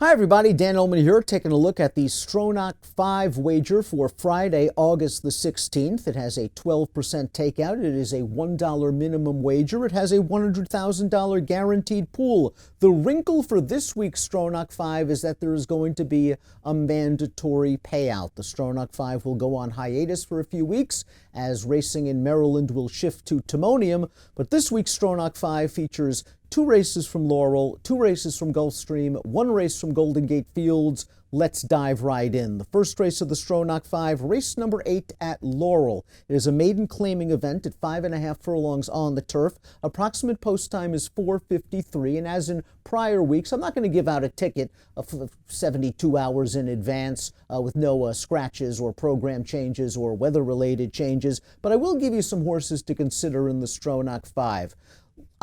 Hi everybody, Dan Illman here, taking a look at the Stronach 5 wager for Friday, August the 16th. It has a 12% takeout. It is a $1 minimum wager. It has a $100,000 guaranteed pool. The wrinkle for this week's Stronach 5 is that there is going to be a mandatory payout. The Stronach 5 will go on hiatus for a few weeks as racing in Maryland will shift to Timonium, but this week's Stronach 5 features 2 races from Laurel, 2 races from Gulfstream, 1 race from Golden Gate Fields. Let's dive right in. The first race of the Stronach 5, race number 8 at Laurel. It is a maiden claiming event at 5.5 furlongs on the turf. Approximate post time is 4:53, and as in prior weeks, I'm not going to give out a ticket 72 hours in advance with no scratches or program changes or weather-related changes, but I will give you some horses to consider in the Stronach 5.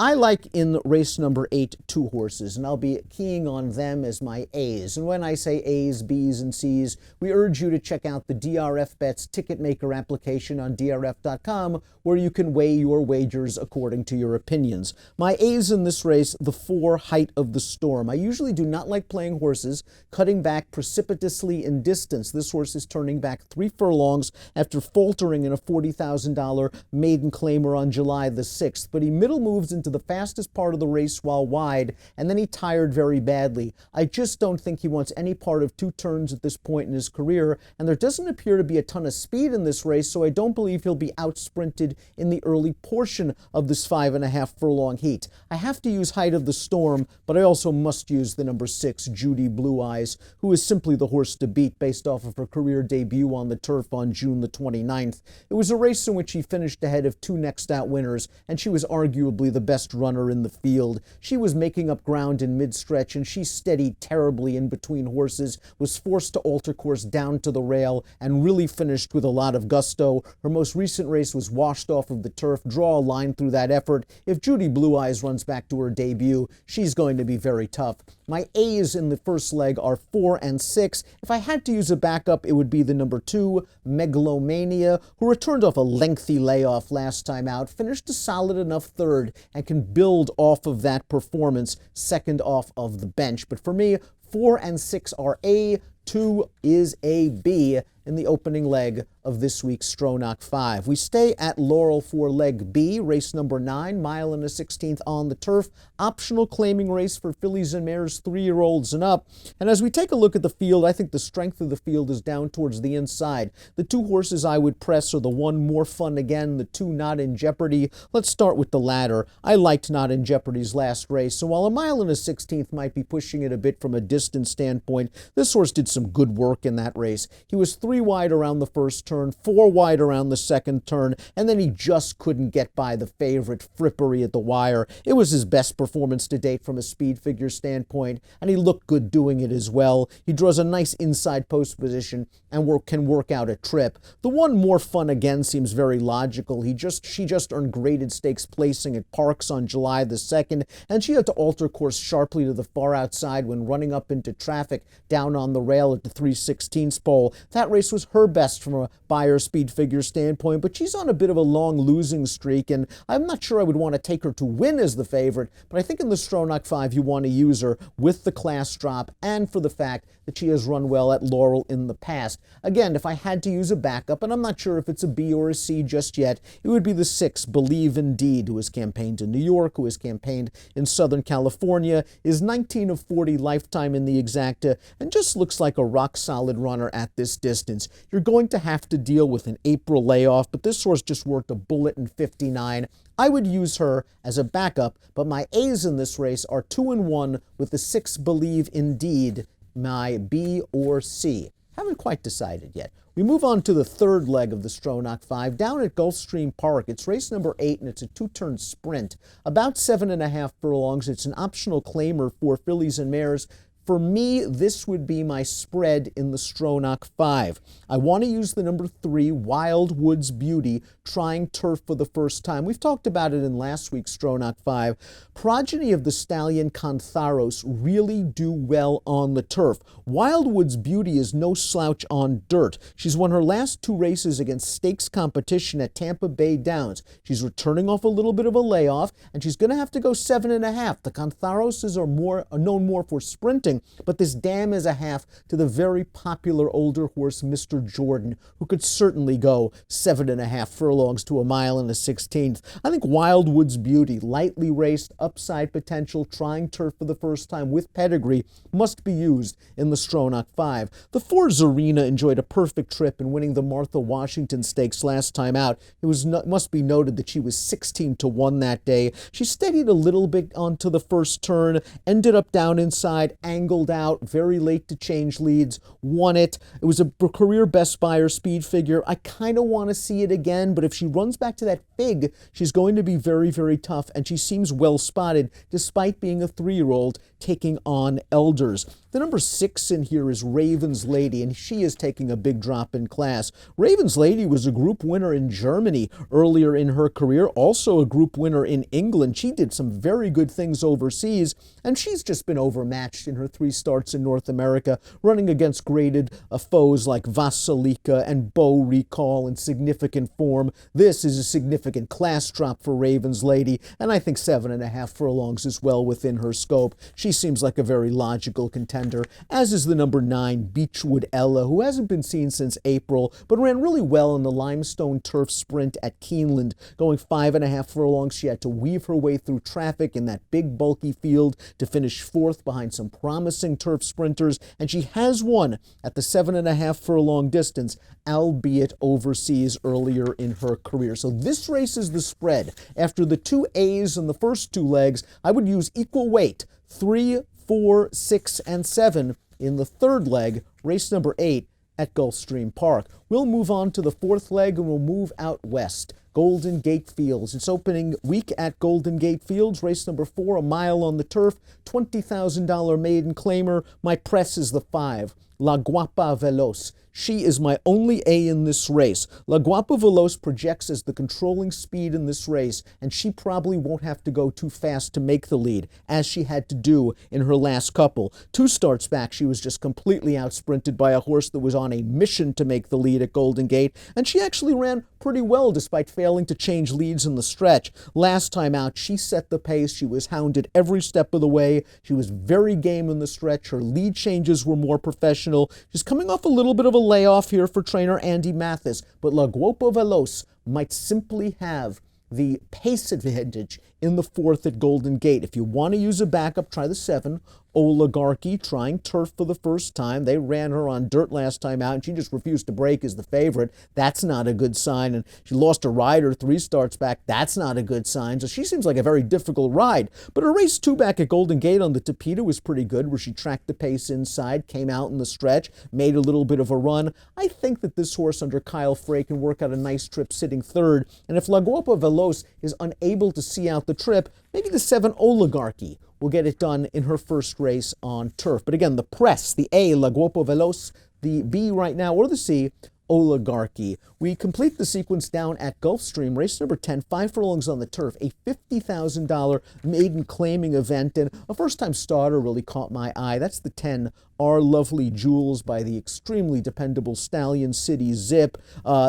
I like in race number 8 2 horses, and I'll be keying on them as my A's. And when I say A's, B's, and C's, we urge you to check out the DRF Bets ticket maker application on DRF.com, where you can weigh your wagers according to your opinions. My A's in this race, the 4 Height of the Storm. I usually do not like playing horses cutting back precipitously in distance. This horse is turning back 3 furlongs after faltering in a $40,000 maiden claimer on July the 6th, but he middle moves into the fastest part of the race while wide, and then he tired very badly. I just don't think he wants any part of 2 turns at this point in his career, and there doesn't appear to be a ton of speed in this race, so I don't believe he'll be outsprinted in the early portion of this 5.5 furlong heat. I have to use Height of the Storm, but I also must use the number 6, JUDI Blue Eyes, who is simply the horse to beat based off of her career debut on the turf on June the 29th. It was a race in which she finished ahead of 2 next out winners, and she was arguably the best runner in the field. She was making up ground in mid-stretch, and she steadied terribly in between horses, was forced to alter course down to the rail, and really finished with a lot of gusto. Her most recent race was washed off of the turf. Draw a line through that effort. If JUDI Blue Eyes runs back to her debut, she's going to be very tough. My A's in the first leg are 4 and 6. If I had to use a backup, it would be the number 2, MEGALOMANIA, who returned off a lengthy layoff last time out, finished a solid enough third, and can build off of that performance second off of the bench. But for me, 4 and 6 are A, 2 is a B in the opening leg of this week's Stronach 5. We stay at Laurel for leg B, race number 9, 1 1/16 on the turf. Optional claiming race for fillies and mares 3-year-olds and up. And as we take a look at the field, I think the strength of the field is down towards the inside. The 2 horses I would press are the 1 More Fun Again, the 2 Not in Jeopardy. Let's start with the latter. I liked Not in Jeopardy's last race, so while 1 1/16 might be pushing it a bit from a distance standpoint, this horse did some good work in that race. He was 3 wide around the first turn, 4 wide around the second turn, and then he just couldn't get by the favorite, Frippery, at the wire. It was his best performance to date from a speed figure standpoint, and he looked good doing it as well. He draws a nice inside post position and can work out a trip. The 1 More Fun Again seems very logical. She just earned graded stakes placing at Parks on July the 2nd, and she had to alter course sharply to the far outside when running up into traffic down on the rail at the 3/16 pole. That race was her best from a Beyer speed figure standpoint, but she's on a bit of a long losing streak, and I'm not sure I would want to take her to win as the favorite, but I think in the Stronach 5 you want to use her with the class drop and for the fact that she has run well at Laurel in the past. Again, if I had to use a backup, and I'm not sure if it's a B or a C just yet, it would be the 6, Believe Indeed, who has campaigned in New York, who has campaigned in Southern California, is 19 of 40 lifetime in the exacta, and just looks like a rock-solid runner at this distance. You're going to have to deal with an April layoff, but this horse just worked a bullet in 59. I would use her as a backup, but my A's in this race are 2 and 1 with the 6, Believe Indeed, my B or C. Haven't quite decided yet. We move on to the third leg of the Stronach 5, down at Gulfstream Park. It's race number 8, and it's a 2-turn sprint. About 7.5 furlongs. It's an optional claimer for fillies and mares. For me, this would be my spread in the Stronach 5. I want to use the number 3, Wild Woods Beauty, trying turf for the first time. We've talked about it in last week's Stronach 5. Progeny of the stallion Cantharos really do well on the turf. Wild Woods Beauty is no slouch on dirt. She's won her last 2 races against stakes competition at Tampa Bay Downs. She's returning off a little bit of a layoff, and she's going to have to go 7.5. The Cantharoses are known more for sprinting, anything, but this dam is a half to the very popular older horse, Mr. Jordan, who could certainly go 7.5 furlongs to a mile and a 16th. I think Wildwood's Beauty, lightly raced, upside potential, trying turf for the first time with pedigree, must be used in the Stronach 5. The 4 ZARINA enjoyed a perfect trip in winning the Martha Washington Stakes last time out. It must be noted that she was 16-1 that day. She steadied a little bit onto the first turn, ended up down inside, angled out, very late to change leads, won it. It was a career best Beyer speed figure. I kind of want to see it again, but if she runs back to that fig, she's going to be very, very tough, and she seems well spotted despite being a 3-year-old taking on elders. The number 6 in here is Raven's Lady, and she is taking a big drop in class. Raven's Lady was a group winner in Germany earlier in her career, also a group winner in England. She did some very good things overseas, and she's just been overmatched in her 3 starts in North America, running against graded foes like Vasilika and Beau Recall in significant form. This is a significant class drop for Raven's Lady, and I think 7.5 furlongs is well within her scope. She seems like a very logical contender, as is the number 9, Beechwood Ella, who hasn't been seen since April, but ran really well in the limestone turf sprint at Keeneland. Going 5.5 furlongs, she had to weave her way through traffic in that big, bulky field to finish 4th behind some promising turf sprinters, and she has won at the 7.5 furlong distance, albeit overseas earlier in her career. So this race is the spread. After the 2 A's in the first 2 legs, I would use equal weight, 3, 4, 6, and 7 in the 3rd leg, race number 8 at Gulfstream Park. We'll move on to the 4th leg, and we'll move out west. Golden Gate Fields. It's opening week at Golden Gate Fields, race number 4, a mile on the turf, $20,000 maiden claimer. My press is the 5, La Guapa Veloz. She is my only A in this race. La Guapa Veloz projects as the controlling speed in this race, and she probably won't have to go too fast to make the lead, as she had to do in her last couple. 2 starts back, she was just completely outsprinted by a horse that was on a mission to make the lead at Golden Gate, and she actually ran pretty well despite failing to change leads in the stretch. Last time out, she set the pace. She was hounded every step of the way. She was very game in the stretch. Her lead changes were more professional. She's coming off a little bit of a layoff here for trainer Andy Mathis, but La Guapa Veloz might simply have the pace advantage in the 4th at Golden Gate. If you want to use a backup, try the 7, Oligarchy, trying turf for the first time. They ran her on dirt last time out, and she just refused to break as the favorite. That's not a good sign. And she lost a rider 3 starts back. That's not a good sign. So she seems like a very difficult ride. But her race 2 back at Golden Gate on the Tapeta was pretty good, where she tracked the pace inside, came out in the stretch, made a little bit of a run. I think that this horse under Kyle Frey can work out a nice trip sitting 3rd. And if La Guapa Veloz is unable to see out the trip, maybe the 7, Oligarchy, will get it done in her first race on turf. But again, the press, the A, La Guapa Veloz, the B right now, or the C, Oligarchy. We complete the sequence down at Gulfstream, race number 10, 5 furlongs on the turf, a $50,000 maiden claiming event, and a first-time starter really caught my eye. That's the 10, Our Lovely Jewels, by the extremely dependable stallion City Zip.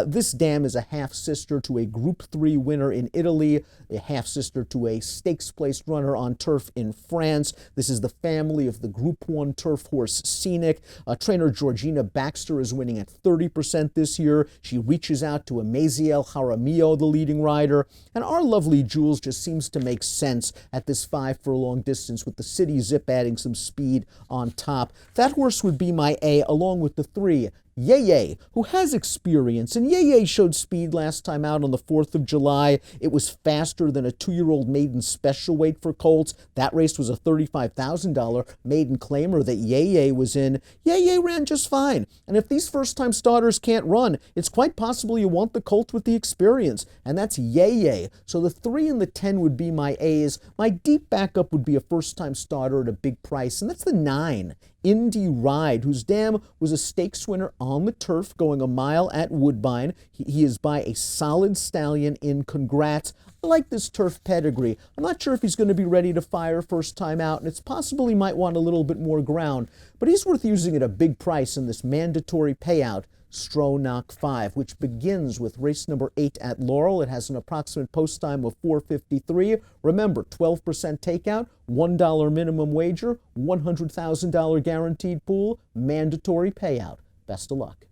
This dam is a half-sister to a Group 3 winner in Italy, a half-sister to a stakes-placed runner on turf in France. This is the family of the Group 1 turf horse Scenic. Trainer Georgina Baxter is winning at 30% this year. She reaches out to Amaziel Jaramillo, the leading rider. And Our Lovely Jewels just seems to make sense at this 5 furlong distance, with the City Zip adding some speed on top. That horse would be my A, along with the 3, Yeye, who has experience, and Yeye showed speed last time out on the 4th of July. It was faster than a 2-year-old maiden special weight for colts. That race was a $35,000 maiden claimer that Yeye was in. Yeye ran just fine, and if these first-time starters can't run, it's quite possible you want the colt with the experience, and that's Yeye. So the 3 and the 10 would be my A's. My deep backup would be a first-time starter at a big price, and that's the 9, Indy Ride, whose dam was a stakes winner on the turf, going a mile at Woodbine. He is by a solid stallion in Congrats. I like this turf pedigree. I'm not sure if he's going to be ready to fire first time out, and it's possible he might want a little bit more ground, but he's worth using at a big price in this mandatory payout Stronach 5, which begins with race number 8 at Laurel. It has an approximate post time of 4:53. Remember, 12% takeout, $1 minimum wager, $100,000 guaranteed pool, mandatory payout. Best of luck.